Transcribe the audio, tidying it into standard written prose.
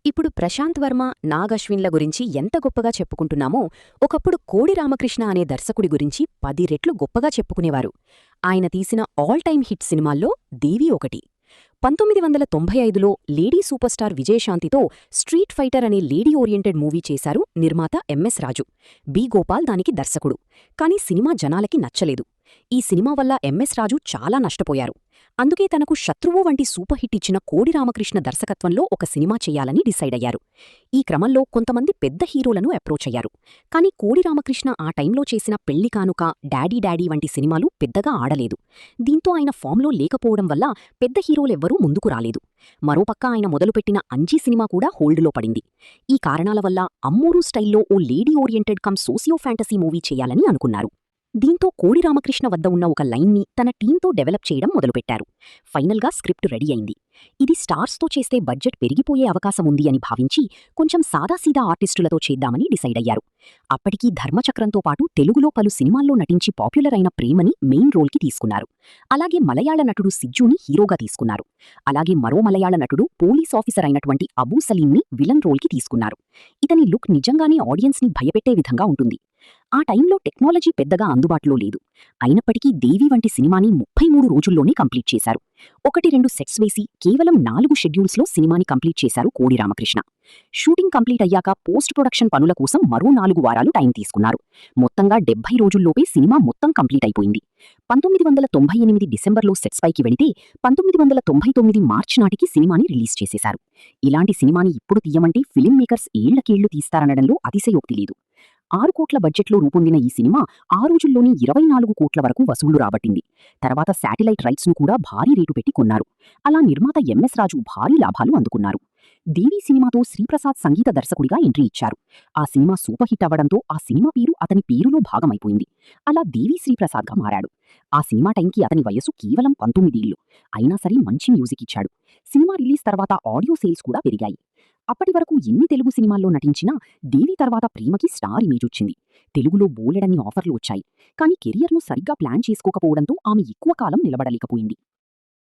ఇప్పుడు ప్రశాంత్ వర్మ, నాగ్ అశ్విన్ల గురించి ఎంత గొప్పగా చెప్పుకుంటున్నామో, ఒకప్పుడు కోడి రామకృష్ణ అనే దర్శకుడి గురించి 10 రెట్లు గొప్పగా చెప్పుకునేవారు. ఆయన తీసిన ఆల్ టైమ్ హిట్ సినిమాల్లో దేవి ఒకటి. 1995లో లేడీ సూపర్ స్టార్ విజయశాంతితో స్ట్రీట్ ఫైటర్ అనే లేడీ ఓరియంటెడ్ మూవీ చేశారు నిర్మాత ఎంఎస్ రాజు. బి. గోపాల్ దానికి దర్శకుడు. కానీ సినిమా జనాలకి నచ్చలేదు. ఈ సినిమా వల్ల ఎంఎస్ రాజు చాలా నష్టపోయారు. అందుకే తనకు శత్రువు వంటి సూపర్ హిట్ ఇచ్చిన కోడి రామకృష్ణ దర్శకత్వంలో ఒక సినిమా చెయ్యాలని డిసైడయ్యారు. ఈ క్రమంలో కొంతమంది పెద్ద హీరోలను అప్రోచ్ అయ్యారు. కానీ కోడి రామకృష్ణ ఆ టైంలో చేసిన పెళ్లి కానుక, డాడీ డాడీ వంటి సినిమాలు పెద్దగా ఆడలేదు. దీంతో ఆయన ఫామ్లో లేకపోవడం వల్ల పెద్ద హీరోలెవ్వరూ ముందుకు రాలేదు. మరోపక్క ఆయన మొదలుపెట్టిన అంజీ సినిమా కూడా హోల్డ్లో పడింది. ఈ కారణాల వల్ల అమ్మూరు స్టైల్లో ఓ lady oriented come socio fantasy movie చేయాలని అనుకున్నారు. దీంతో కోడి రామకృష్ణ వద్ద ఉన్న ఒక లైన్ని తన టీంతో డెవలప్ చేయడం మొదలుపెట్టారు. ఫైనల్గా స్క్రిప్ట్ రెడీ అయింది. ఇది స్టార్స్తో చేస్తే బడ్జెట్ పెరిగిపోయే అవకాశముంది అని భావించి కొంచెం సాదాసీదా ఆర్టిస్టులతో చేద్దామని డిసైడయ్యారు. అప్పటికీ ధర్మచక్రంతో పాటు తెలుగులో పలు సినిమాల్లో నటించి పాపులర్ అయిన ప్రేమని మెయిన్ రోల్కి తీసుకున్నారు. అలాగే మలయాళ నటుడు సిజ్జుని హీరోగా తీసుకున్నారు. అలాగే మరో మలయాళ నటుడు పోలీస్ ఆఫీసర్ అయినటువంటి అబూ సలీంని విలన్ రోల్కి తీసుకున్నారు. ఇతని లుక్ నిజంగానే ఆడియన్స్ని భయపెట్టే విధంగా ఉంటుంది. ఆ టైంలో టెక్నాలజీ పెద్దగా అందుబాటులో లేదు. అయినప్పటికీ దేవి వంటి సినిమాని 33 రోజుల్లోనే కంప్లీట్ చేశారు. 1-2 సెట్స్ వేసి కేవలం 4 షెడ్యూల్స్లో సినిమాని కంప్లీట్ చేశారు కోడి రామకృష్ణ. షూటింగ్ కంప్లీట్ అయ్యాక పోస్ట్ ప్రొడక్షన్ పనుల కోసం మరో 4 వారాలు టైం తీసుకున్నారు. మొత్తంగా 70 రోజుల్లోపే సినిమా మొత్తం కంప్లీట్ అయిపోయింది. 1998 డిసెంబర్లో సెట్స్ పైకి వెళితే 1999 మార్చి నాటికి సినిమాని రిలీజ్ చేసేశారు. ఇలాంటి సినిమాని ఇప్పుడు తీయమంటే ఫిలిం మేకర్స్ ఏళ్లకేళ్లు తీస్తారనడంలో అతిశయోక్తి లేదు. 6 కోట్ల బడ్జెట్లో రూపొందిన ఈ సినిమా ఆ రోజుల్లోనే 24 కోట్ల వరకు వసూళ్లు రాబట్టింది. తర్వాత శాటిలైట్ రైట్స్ను కూడా భారీ రేటు పెట్టి కొన్నారు. అలా నిర్మాత ఎంఎస్ రాజు భారీ లాభాలు అందుకున్నారు. దేవి సినిమాతో శ్రీప్రసాద్ సంగీత దర్శకుడిగా ఎంట్రీ ఇచ్చారు. ఆ సినిమా సూపర్ హిట్ అవ్వడంతో ఆ సినిమా పేరు అతని పేరులో భాగమైపోయింది. అలా దేవి శ్రీప్రసాద్గా మారాడు. ఆ సినిమా టైంకి అతని వయసు కేవలం 19 ఏళ్లు. అయినా సరే మంచి మ్యూజిక్ ఇచ్చాడు. సినిమా రిలీజ్ తర్వాత ఆడియో సేల్స్ కూడా పెరిగాయి. అప్పటి వరకు ఎన్ని తెలుగు సినిమాల్లో నటించినా దేవి తర్వాత ప్రేమకి స్టార్ ఇమేజ్ వచ్చింది. తెలుగులో బోలెడన్ని ఆఫర్లు వచ్చాయి. కానీ కెరియర్ను సరిగ్గా ప్లాన్ చేసుకోకపోవడంతో ఆమె ఎక్కువ కాలం నిలబడలేకపోయింది.